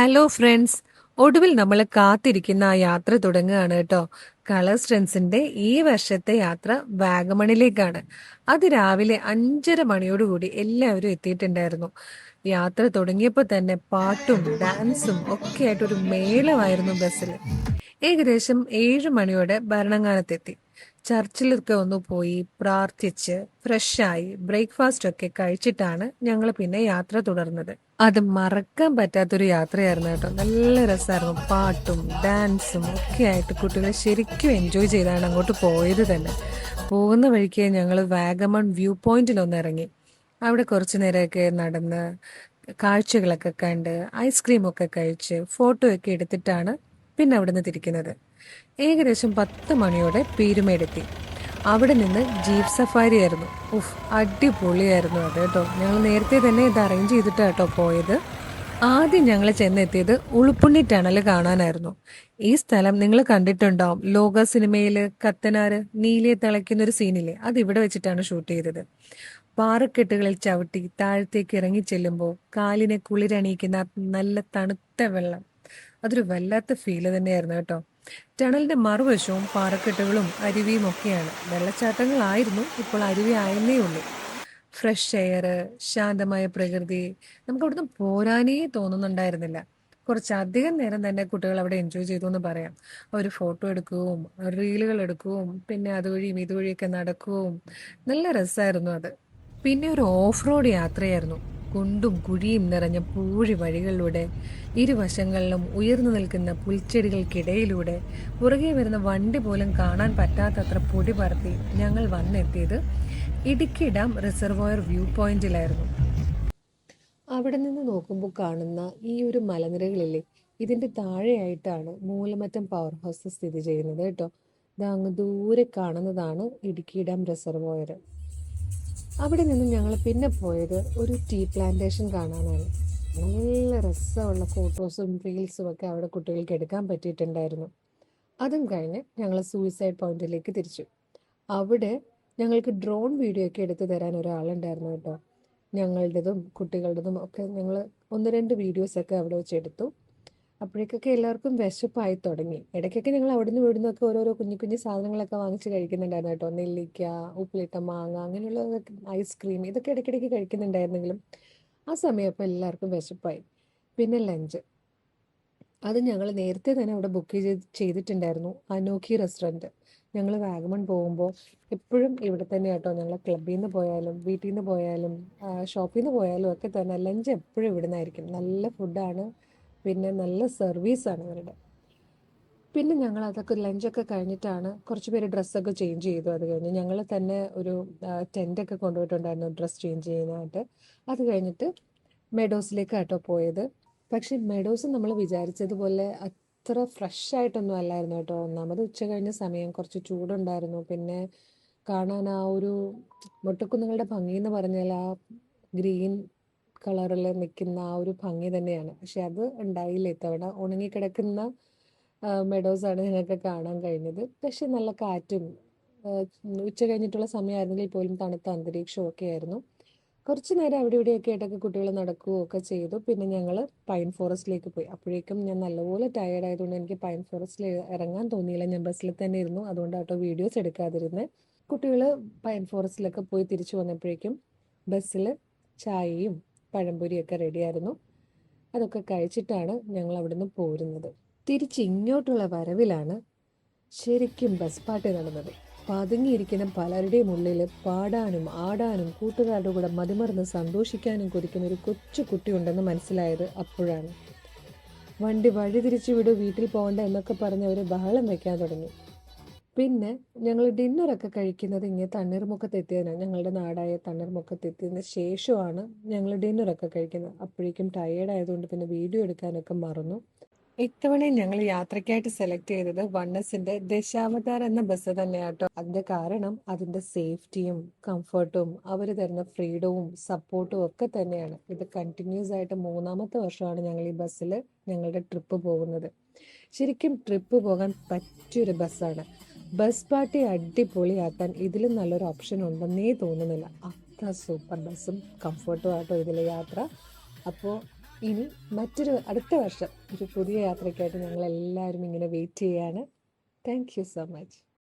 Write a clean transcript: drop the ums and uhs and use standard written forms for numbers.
Hello friends, ഒടുവിൽ നമ്മൾ കാത്തിരിക്കുന്ന ആ യാത്ര തുടങ്ങുകയാണ് കേട്ടോ. കളേഴ്സ് ട്രെൻഡ്സിന്റെ ഈ വർഷത്തെ യാത്ര വാഗമണിലേക്കാണ്. അത് രാവിലെ 5:30 മണിയോടുകൂടി എല്ലാവരും എത്തിയിട്ടുണ്ടായിരുന്നു. യാത്ര തുടങ്ങിയപ്പോൾ തന്നെ പാട്ടും ഡാൻസും ഒക്കെ ആയിട്ടൊരു മേളമായിരുന്നു ബസ്സിൽ. ഏകദേശം 7 മണിയോടെ ഭരണങ്ങാനത്തെത്തി. ചർച്ചിലൊക്കെ ഒന്ന് പോയി പ്രാർത്ഥിച്ച് ഫ്രഷായി ബ്രേക്ക്ഫാസ്റ്റ് ഒക്കെ കഴിച്ചിട്ടാണ് ഞങ്ങൾ പിന്നെ യാത്ര തുടർന്നത്. അത് മറക്കാൻ പറ്റാത്തൊരു യാത്രയായിരുന്നു കേട്ടോ. നല്ല രസമായിരുന്നു. പാട്ടും ഡാൻസും ഒക്കെ ആയിട്ട് കുട്ടികൾ ശരിക്കും എൻജോയ് ചെയ്താണ് അങ്ങോട്ട് പോയത് തന്നെ. പോകുന്ന വഴിക്ക് ഞങ്ങൾ വാഗമൺ വ്യൂ പോയിന്റിൽ ഒന്ന് ഇറങ്ങി. അവിടെ കുറച്ചു നേരമൊക്കെ നടന്ന് കാഴ്ചകളൊക്കെ കണ്ട് ഐസ്ക്രീമൊക്കെ കഴിച്ച് ഫോട്ടോ ഒക്കെ എടുത്തിട്ടാണ് പിന്നെ അവിടെ നിന്ന് തിരിക്കുന്നത്. ഏകദേശം 10 മണിയോടെ പീരുമേടെത്തി. അവിടെ നിന്ന് ജീപ്പ് സഫാരി ആയിരുന്നു. അടിപൊളിയായിരുന്നു അത് കേട്ടോ. ഞങ്ങൾ നേരത്തെ തന്നെ ഇത് അറേഞ്ച് ചെയ്തിട്ടാണ് കേട്ടോ പോയത്. ആദ്യം ഞങ്ങൾ ചെന്നെത്തിയത് ഉളുപ്പുണ്ണി ടണൽ കാണാനായിരുന്നു. ഈ സ്ഥലം നിങ്ങൾ കണ്ടിട്ടുണ്ടാവും. ലോക സിനിമയിൽ കത്തനാര് നീലിയെ തിളയ്ക്കുന്ന ഒരു സീനില്ലേ, അത് ഇവിടെ വെച്ചിട്ടാണ് ഷൂട്ട് ചെയ്തത്. പാറക്കെട്ടുകളിൽ ചവിട്ടി താഴത്തേക്ക് ഇറങ്ങി ചെല്ലുമ്പോൾ കാലിനെ കുളിരണിയിക്കുന്ന നല്ല തണുത്ത വെള്ളം, അതൊരു വല്ലാത്ത ഫീല് തന്നെയായിരുന്നു കേട്ടോ. ടണലിന്റെ മറുവശവും പാറക്കെട്ടുകളും അരുവിയും ഒക്കെയാണ്. വെള്ളച്ചാട്ടങ്ങളായിരുന്നു, ഇപ്പോൾ അരുവി ആയെന്നേ ഉള്ളൂ. ഫ്രഷ് എയർ, ശാന്തമായ പ്രകൃതി, നമുക്ക് അവിടുന്ന് പോരാനേ തോന്നുന്നുണ്ടായിരുന്നില്ല. കുറച്ചധികം നേരം തന്നെ കുട്ടികൾ അവിടെ എൻജോയ് ചെയ്തു എന്ന് പറയാം. അവർ ഫോട്ടോ എടുക്കുകയും റീലുകൾ എടുക്കുകയും പിന്നെ അതുവഴിയും ഇതുവഴിയൊക്കെ നടക്കുകയും നല്ല രസമായിരുന്നു അത്. പിന്നെ ഒരു ഓഫ് റോഡ് യാത്രയായിരുന്നു. കുണ്ടും കുഴിയും നിറഞ്ഞ പൂഴി വഴികളിലൂടെ, ഇരുവശങ്ങളിലും ഉയർന്നു നിൽക്കുന്ന പുൽച്ചെടികൾക്കിടയിലൂടെ, പുറകെ വരുന്ന വണ്ടി പോലും കാണാൻ പറ്റാത്തത്ര പൊടി പറത്തി ഞങ്ങൾ വന്നെത്തിയത് ഇടുക്കി ഡാം റിസർവോയർ വ്യൂ പോയിന്റിലായിരുന്നു. അവിടെ നിന്ന് നോക്കുമ്പോൾ കാണുന്ന ഈ ഒരു മലനിരകളില്ലേ, ഇതിന്റെ താഴെയായിട്ടാണ് മൂലമറ്റം പവർ ഹൗസ് സ്ഥിതി ചെയ്യുന്നത് കേട്ടോ. അങ്ങ് ദൂരെ കാണുന്നതാണ് ഇടുക്കി ഡാം റിസർവോയർ. അവിടെ നിന്ന് ഞങ്ങൾ പിന്നെ പോയത് ഒരു ടീ പ്ലാന്റേഷൻ കാണാനാണ്. നല്ല രസമുള്ള ഫോട്ടോസും റീൽസും ഒക്കെ അവിടെ കുട്ടികൾക്ക് എടുക്കാൻ പറ്റിയിട്ടുണ്ടായിരുന്നു. അതും കഴിഞ്ഞ് ഞങ്ങൾ സൂയിസൈഡ് പോയിന്റിലേക്ക് തിരിച്ചു. അവിടെ ഞങ്ങൾക്ക് ഡ്രോൺ വീഡിയോ ഒക്കെ എടുത്തു തരാൻ ഒരാളുണ്ടായിരുന്നു കേട്ടോ. ഞങ്ങളുടേതും കുട്ടികളുടേതും ഒക്കെ ഞങ്ങൾ 1-2 വീഡിയോസൊക്കെ അവിടെ വെച്ച് എടുത്തു. അപ്പോഴേക്കൊക്കെ എല്ലാവർക്കും വിശപ്പായി തുടങ്ങി. ഇടയ്ക്കൊക്കെ ഞങ്ങൾ അവിടുന്ന് ഇവിടുന്നൊക്കെ ഓരോരോ കുഞ്ഞു കുഞ്ഞു സാധനങ്ങളൊക്കെ വാങ്ങിച്ച് കഴിക്കുന്നുണ്ടായിരുന്നു കേട്ടോ. നെല്ലിക്ക, ഉപ്പിലിട്ട മാങ്ങ, അങ്ങനെയുള്ള ഐസ്ക്രീം, ഇതൊക്കെ ഇടയ്ക്കിടയ്ക്ക് കഴിക്കുന്നുണ്ടായിരുന്നെങ്കിലും ആ സമയപ്പോൾ എല്ലാവർക്കും വിശപ്പായി. പിന്നെ ലഞ്ച്, അത് ഞങ്ങൾ നേരത്തെ തന്നെ അവിടെ ബുക്ക് ചെയ്തിട്ടുണ്ടായിരുന്നു. അനോഖി റെസ്റ്റോറൻറ്റ്. ഞങ്ങൾ വാഗമൺ പോകുമ്പോൾ എപ്പോഴും ഇവിടെ തന്നെ കേട്ടോ. ഞങ്ങൾ ക്ലബ്ബിൽ നിന്ന് പോയാലും വീട്ടിൽ നിന്ന് പോയാലും ഷോപ്പിൽ നിന്ന് പോയാലും ഒക്കെ തന്നെ ലഞ്ച് എപ്പോഴും ഇവിടെ നിന്നായിരിക്കും. നല്ല ഫുഡാണ്, പിന്നെ നല്ല സർവീസാണ് ഇവരുടെ. പിന്നെ ഞങ്ങൾ അതൊക്കെ ലഞ്ചൊക്കെ കഴിഞ്ഞിട്ടാണ് കുറച്ച് പേര് ഡ്രസ്സൊക്കെ ചേഞ്ച് ചെയ്തു. അത് കഴിഞ്ഞ് ഞങ്ങൾ തന്നെ ഒരു ടെൻ്റൊക്കെ കൊണ്ടുപോയിട്ടുണ്ടായിരുന്നു ഡ്രസ്സ് ചേഞ്ച് ചെയ്യാനായിട്ട്. അത് കഴിഞ്ഞിട്ട് മെഡോസിലേക്ക് കേട്ടോ പോയത്. പക്ഷെ മെഡോസ് നമ്മൾ വിചാരിച്ചതുപോലെ അത്ര ഫ്രഷ് ആയിട്ടൊന്നും അല്ലായിരുന്നു കേട്ടോ. ഒന്നാമത് ഉച്ച കഴിഞ്ഞ സമയം, കുറച്ച് ചൂടുണ്ടായിരുന്നു. പിന്നെ കാണാൻ ആ ഒരു മൊട്ടക്കുന്നുകളുടെ ഭംഗി എന്ന് പറഞ്ഞാൽ ആ ഗ്രീൻ കളറിൽ നിൽക്കുന്ന ആ ഒരു ഭംഗി തന്നെയാണ്. പക്ഷെ അത് ഉണ്ടായില്ല ഇത്തവണ. ഉണങ്ങിക്കിടക്കുന്ന മെഡോസാണ് ഞങ്ങൾക്ക് കാണാൻ കഴിഞ്ഞത്. പക്ഷെ നല്ല കാറ്റും ഉച്ച കഴിഞ്ഞിട്ടുള്ള സമയമായിരുന്നെങ്കിൽ പോലും തണുത്ത അന്തരീക്ഷവും ഒക്കെ ആയിരുന്നു. കുറച്ച് നേരം അവിടെ ഇവിടെയൊക്കെ ആയിട്ടൊക്കെ കുട്ടികൾ നടക്കുകയോ ഒക്കെ ചെയ്തു. പിന്നെ ഞങ്ങൾ പൈൻ ഫോറസ്റ്റിലേക്ക് പോയി. അപ്പോഴേക്കും ഞാൻ നല്ലപോലെ ടയേർഡ് ആയതുകൊണ്ട് എനിക്ക് പൈൻ ഫോറസ്റ്റിൽ ഇറങ്ങാൻ തോന്നിയില്ല. ഞാൻ ബസ്സിൽ തന്നെ ഇരുന്നു. അതുകൊണ്ട് കേട്ടോ വീഡിയോസ് എടുക്കാതിരുന്നത്. കുട്ടികൾ പൈൻ ഫോറസ്റ്റിലൊക്കെ പോയി തിരിച്ചു വന്നപ്പോഴേക്കും ബസ്സിൽ ചായയും പഴംപൊരിയൊക്കെ റെഡിയായിരുന്നു. അതൊക്കെ കഴിച്ചിട്ടാണ് ഞങ്ങൾ അവിടുന്ന് പോരുന്നത്. തിരിച്ച് ഇങ്ങോട്ടുള്ള വരവിലാണ് ശരിക്കും ബസ് പാർട്ടി നടന്നത്. പതുങ്ങിയിരിക്കുന്ന പലരുടെയും ഉള്ളിൽ പാടാനും ആടാനും കൂട്ടുകാരുടെ കൂടെ മതിമറന്ന് സന്തോഷിക്കാനും കൊതിക്കുന്ന ഒരു കൊച്ചു കുട്ടിയുണ്ടെന്ന് മനസ്സിലായത് അപ്പോഴാണ്. വണ്ടി വഴിതിരിച്ചു വിടൂ, വീട്ടിൽ പോകണ്ട എന്നൊക്കെ പറഞ്ഞ് അവർ ബഹളം വയ്ക്കാൻ തുടങ്ങി. പിന്നെ ഞങ്ങൾ ഡിന്നറൊക്കെ കഴിക്കുന്നത് ഇങ്ങനെ തണ്ണീർമുക്കത്തെത്തിയതിനാണ്. ഞങ്ങളുടെ നാടായ തണ്ണീർമുക്കത്തെത്തിയതിന് ശേഷമാണ് ഞങ്ങൾ ഡിന്നറൊക്കെ കഴിക്കുന്നത്. അപ്പോഴേക്കും ടയേർഡ് ആയതുകൊണ്ട് പിന്നെ വീഡിയോ എടുക്കാനൊക്കെ മറന്നു. ഇത്തവണ ഞങ്ങൾ യാത്രയ്ക്കായിട്ട് സെലക്ട് ചെയ്തത് വണ്ണസിന്റെ ദശാവതാർ എന്ന ബസ് തന്നെയാട്ടോ. അതിന്റെ കാരണം അതിന്റെ സേഫ്റ്റിയും കംഫർട്ടും അവർ തരുന്ന ഫ്രീഡവും സപ്പോർട്ടും ഒക്കെ തന്നെയാണ്. ഇത് കണ്ടിന്യൂസ് ആയിട്ട് 3-ാമത്തെ വർഷമാണ് ഞങ്ങൾ ഈ ബസ്സിൽ ഞങ്ങളുടെ ട്രിപ്പ് പോകുന്നത്. ശരിക്കും ട്രിപ്പ് പോകാൻ പറ്റിയൊരു ബസ്സാണ്. ബസ് പാർട്ടി അടിപൊളിയാക്കാൻ ഇതിലും നല്ലൊരു ഓപ്ഷൻ ഉണ്ടെന്നേ തോന്നുന്നില്ല. അത്ര സൂപ്പർ ബസ്സും കംഫർട്ടും ആട്ടോ ഇതിലെ യാത്ര. അപ്പോൾ ഇനി അടുത്ത വർഷം ഒരു പുതിയ യാത്രയ്ക്കായിട്ട് ഞങ്ങൾ എല്ലാവരും ഇങ്ങനെ വെയിറ്റ് ചെയ്യാണ്. Thank you so much.